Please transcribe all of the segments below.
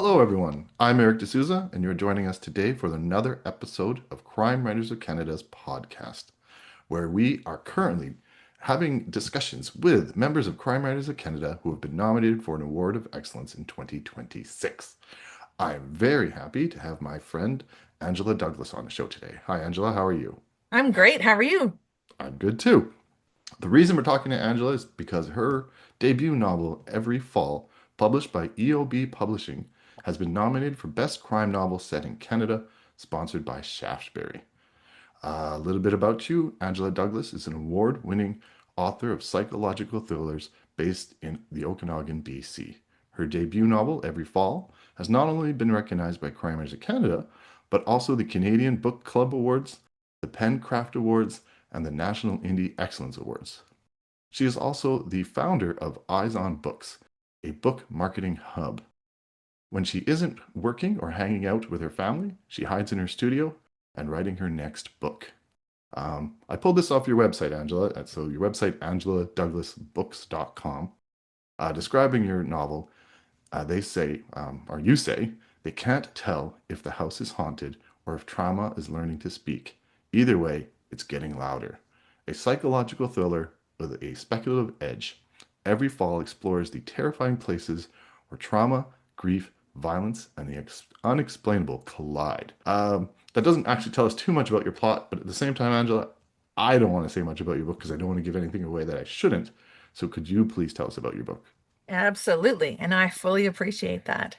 Hello, everyone. I'm Eric D'Souza, and you're joining us today for another episode of Crime Writers of Canada's podcast, where we are currently having discussions with members of Crime Writers of Canada who have been nominated for an Award of Excellence in 2026. I'm very happy to have my friend Angela Douglas on the show today. Hi, Angela. How are you? I'm great. How are you? I'm good too. The reason we're talking to Angela is because her debut novel, Every Fall, published by EOB Publishing, has been nominated for Best Crime Novel Set in Canada, sponsored by Shaftesbury. A little bit about you. Angela Douglas is an award winning author of psychological thrillers based in the Okanagan, BC. Her debut novel, Every Fall, has not only been recognized by Crime Writers of Canada, but also the Canadian Book Club Awards, the Pencraft Awards, and the National Indie Excellence Awards. She is also the founder of Eyes on Books, a book marketing hub. When she isn't working or hanging out with her family, she hides in her studio and writing her next book. I pulled this off your website, Angela. So your website, angeladouglasbooks.com, describing your novel, they say, or you say, they can't tell if the house is haunted or if trauma is learning to speak. Either way, it's getting louder. A psychological thriller with a speculative edge. Every Fall explores the terrifying places where trauma, grief, violence, and the unexplainable collide. That doesn't actually tell us too much about your plot, but at the same time, Angela, I don't want to say much about your book because I don't want to give anything away that I shouldn't. So could you please tell us about your book? Absolutely. And I fully appreciate that.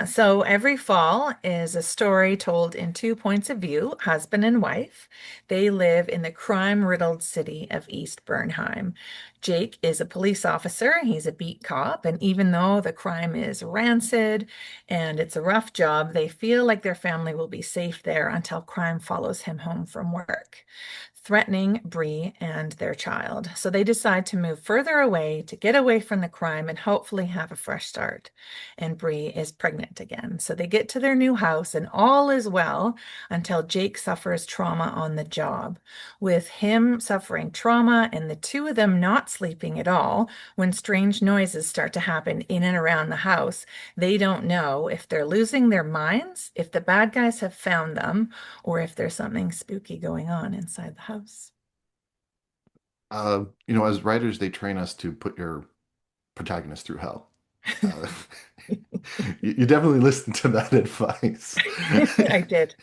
So every fall is a story told in two points of view, husband and wife. They live in the crime-riddled city of East Bernheim. Jake is a police officer. He's a beat cop. And even though the crime is rancid and it's a rough job, they feel like their family will be safe there until crime follows him home from work, threatening Bree and their child. So they decide to move further away to get away from the crime and hopefully have a fresh start. And Bree is pregnant again. So they get to their new house and all is well until Jake suffers trauma on the job. With him suffering trauma and the two of them not sleeping at all, when strange noises start to happen in and around the house, they don't know if they're losing their minds, if the bad guys have found them, or if there's something spooky going on inside the house. As writers, they train us to put your protagonist through hell. Uh, you definitely listen to that advice. I did.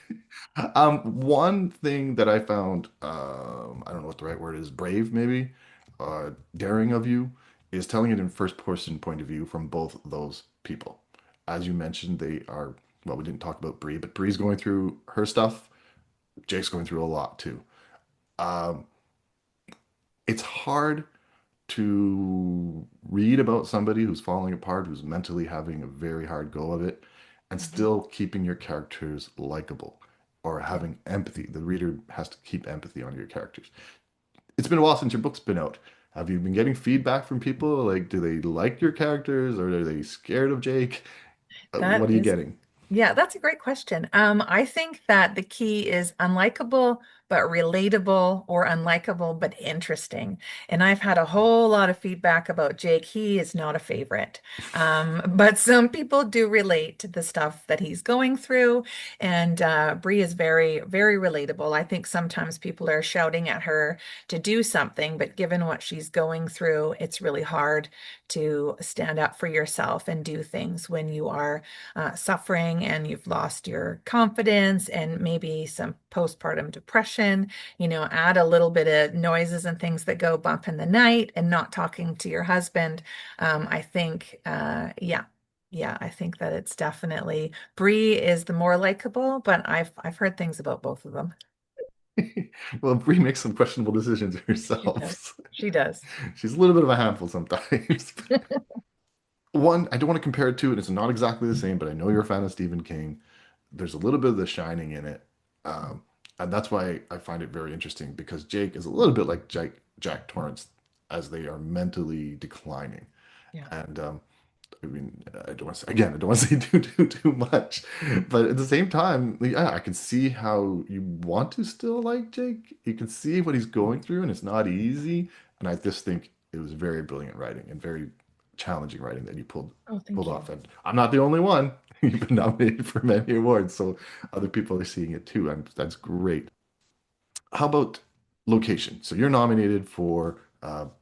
One thing that I found, I don't know what the right word is, brave maybe, daring of you, is telling it in first person point of view from both those people. As you mentioned, they are, well, we didn't talk about Bree, but Bree's going through her stuff. Jake's going through a lot too. Um, it's hard to read about somebody who's falling apart, who's mentally having a very hard go of it, and Mhm. still keeping your characters likable or Yeah. having empathy. The reader has to keep empathy on your characters. It's been a while since your book's been out. Have you been getting feedback from people? Like, do they like your characters or are they scared of Jake? That What are you is getting? Yeah, that's a great question. I think that the key is unlikable but relatable or unlikable but interesting. And I've had a whole lot of feedback about Jake. He is not a favorite. But some people do relate to the stuff that he's going through. And Bree is very, very relatable. I think sometimes people are shouting at her to do something, but given what she's going through, it's really hard to stand up for yourself and do things when you are suffering and you've lost your confidence and maybe some postpartum depression, add a little bit of noises and things that go bump in the night and not talking to your husband. I think, yeah, I think that it's definitely Bree is the more likable, but I've heard things about both of them. Well, Bree makes some questionable decisions She does. herself. She does. She's a little bit of a handful sometimes. One, I don't want to compare it to it. It's not exactly the same, but I know you're a fan of Stephen King. There's a little bit of The Shining in it. Um, and that's why I find it very interesting because Jake is a little bit like Jack Torrance as they are mentally declining. Yeah. And I mean, I don't want to say, again, I don't want to say too much, but at the same time, yeah, I can see how you want to still like Jake. You can see what he's going through, and it's not easy. And I just think it was very brilliant writing and very challenging writing that you Oh, pulled thank off. you. And I'm not the only one. You've been nominated for many awards, so other people are seeing it too. That's great. How about location? So you're nominated for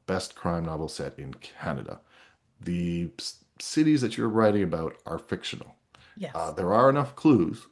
best crime novel set in Canada. The cities that you're writing about are fictional. Yes. There are enough clues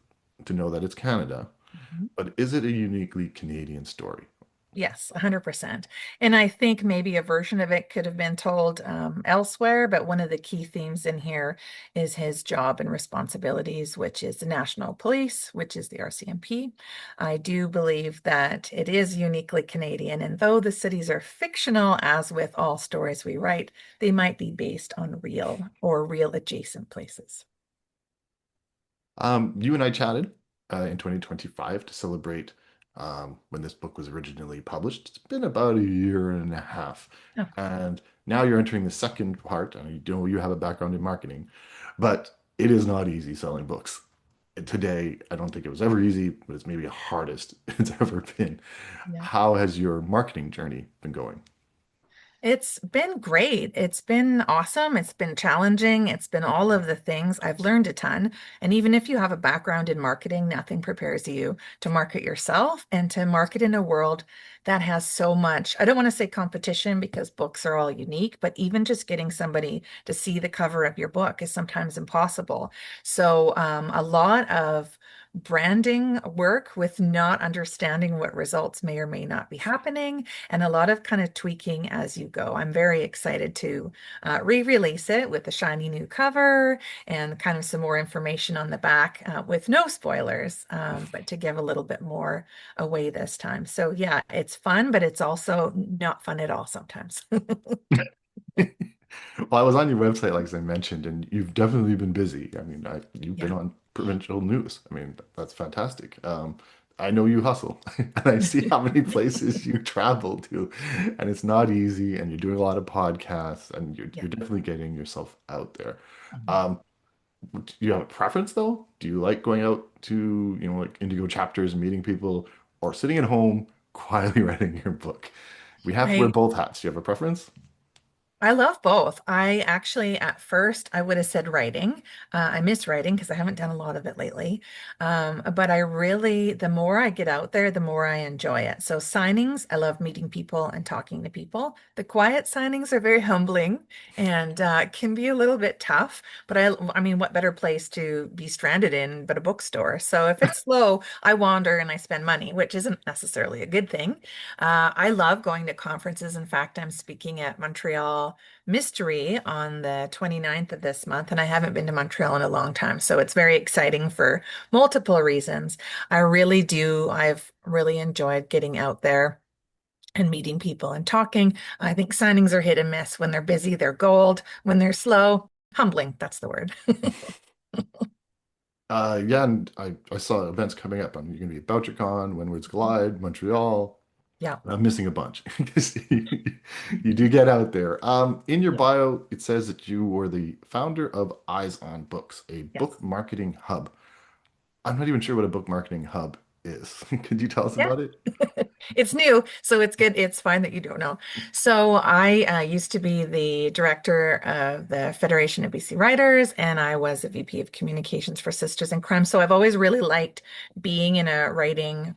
to know that it's Canada, Mhm. but is it a uniquely Canadian story? Yes, 100%. And I think maybe a version of it could have been told elsewhere, but one of the key themes in here is his job and responsibilities, which is the National Police, which is the RCMP. I do believe that it is uniquely Canadian, and though the cities are fictional, as with all stories we write, they might be based on real or real adjacent places. You and I chatted in 2025 to celebrate when this book was originally published. It's been about a year and a half. Oh, And now you're entering the second part. And you know you have a background in marketing, but it is not easy selling books. Today, I don't think it was ever easy, but it's maybe the hardest it's ever been. yeah. How has your marketing journey been going? It's been great. It's been awesome. It's been challenging. It's been all of the things. I've learned a ton. And even if you have a background in marketing, nothing prepares you to market yourself and to market in a world that has so much. I don't want to say competition because books are all unique, but even just getting somebody to see the cover of your book is sometimes impossible. So, a lot of branding work with not understanding what results may or may not be happening and a lot of kind of tweaking as you go. I'm very excited to re-release it with a shiny new cover and kind of some more information on the back with no spoilers, but to give a little bit more away this time. So yeah, it's fun, but it's also not fun at all sometimes. Well, I was on your website, like as I mentioned, and you've definitely been busy. I mean, you've been Yeah, on provincial news. I mean, that's fantastic. I know you hustle, and I see how many places you travel to, and it's not easy. And you're doing a lot of podcasts, and yeah. you're definitely getting yourself out there. Mhm. Um, do you have a preference though? Do you like going out to, like Indigo chapters and meeting people, or sitting at home quietly writing your book? We have to wear I both hats. Do you have a preference? I love both. I actually, at first, I would have said writing. I miss writing because I haven't done a lot of it lately. But I really, the more I get out there, the more I enjoy it. So signings, I love meeting people and talking to people. The quiet signings are very humbling and can be a little bit tough. But I mean, what better place to be stranded in but a bookstore? So if it's slow, I wander and I spend money, which isn't necessarily a good thing. I love going to conferences. In fact, I'm speaking at Montreal Mystery on the 29th of this month, and I haven't been to Montreal in a long time. So it's very exciting for multiple reasons. I've really enjoyed getting out there and meeting people and talking. I think signings are hit and miss. When they're busy, they're gold. When they're slow, humbling. That's the word. Yeah, and I saw events coming up. You're going to be at BoucherCon, Windwards Glide, Montreal. Yeah. I'm missing a bunch because you do get out there. In your Yeah. bio, it says that you were the founder of Eyes on Books, a book Yes. marketing hub. I'm not even sure what a book marketing hub is. Could you tell us Yeah. about it? It's new, so it's good. It's fine that you don't know. So I used to be the director of the Federation of BC Writers, and I was a VP of Communications for Sisters in Crime. So I've always really liked being in a writing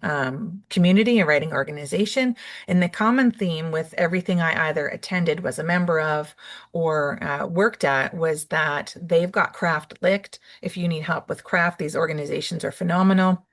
community, a writing organization. And the common theme with everything I either attended, was a member of, or worked at was that they've got craft licked. If you need help with craft, these organizations are phenomenal.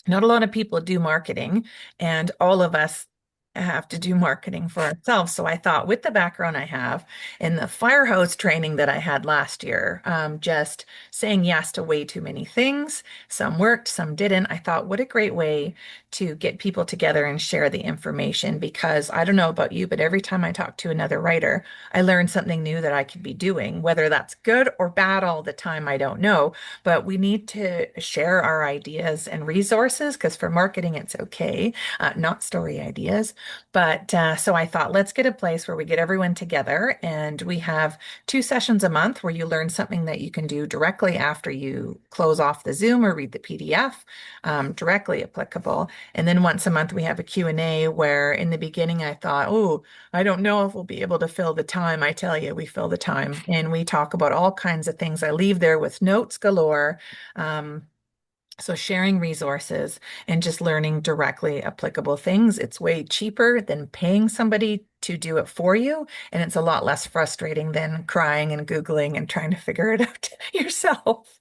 Not a lot of people do marketing, and all of us have to do marketing for ourselves. So I thought, with the background I have in the fire hose training that I had last year, just saying yes to way too many things. Some worked, some didn't. I thought, what a great way to get people together and share the information. Because I don't know about you, but every time I talk to another writer, I learn something new that I could be doing. Whether that's good or bad all the time, I don't know, but we need to share our ideas and resources because for marketing, it's okay, not story ideas. But so I thought, let's get a place where we get everyone together and we have 2 sessions a month where you learn something that you can do directly after you close off the Zoom or read the PDF, directly applicable. And then once a month we have a Q&A where in the beginning I thought, oh, I don't know if we'll be able to fill the time. I tell you, we fill the time and we talk about all kinds of things. I leave there with notes galore. Um, so sharing resources and just learning directly applicable things, it's way cheaper than paying somebody to do it for you. And it's a lot less frustrating than crying and Googling and trying to figure it out yourself.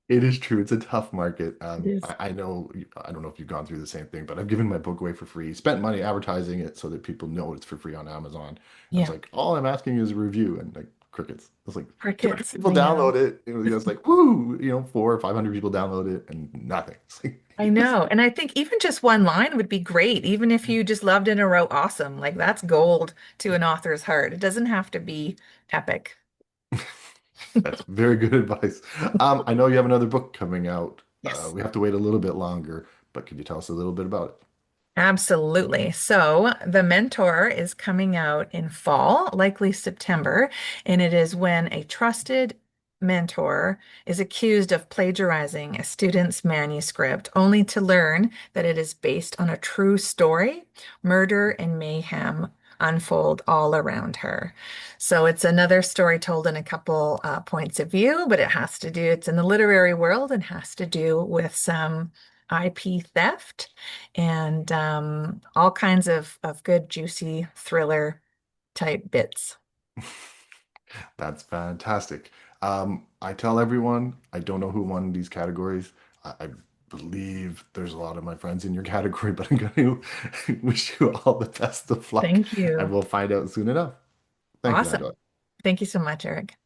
It is true. It's a tough market. It is. I know, I don't know if you've gone through the same thing, but I've given my book away for free, spent money advertising it so that people know it's for free on Amazon. I was Yeah. like, all I'm asking is a review and like crickets. I was like, 200 Crickets. people I know. download it. It's like, woo, 400 or 500 people download it and nothing. It's like, I know. And I think even just one line would be great. Even if you just loved in a row, awesome. Like that's gold to an author's heart. It doesn't have to be epic. that's very good advice. I know you have another book coming out. Yes. We have to wait a little bit longer, but could you tell us a little bit about it? Absolutely. So, The Mentor is coming out in fall, likely September, and it is when a trusted mentor is accused of plagiarizing a student's manuscript, only to learn that it is based on a true story. Murder and mayhem unfold all around her. So, it's another story told in a couple points of view, but it's in the literary world and has to do with some IP theft and all kinds of good, juicy thriller type bits. That's fantastic. I tell everyone I don't know who won these categories. I believe there's a lot of my friends in your category, but I'm going to wish you all the best of luck, Thank and you. we'll find out soon enough. Thank you, Awesome. Angela. Thank you so much, Eric.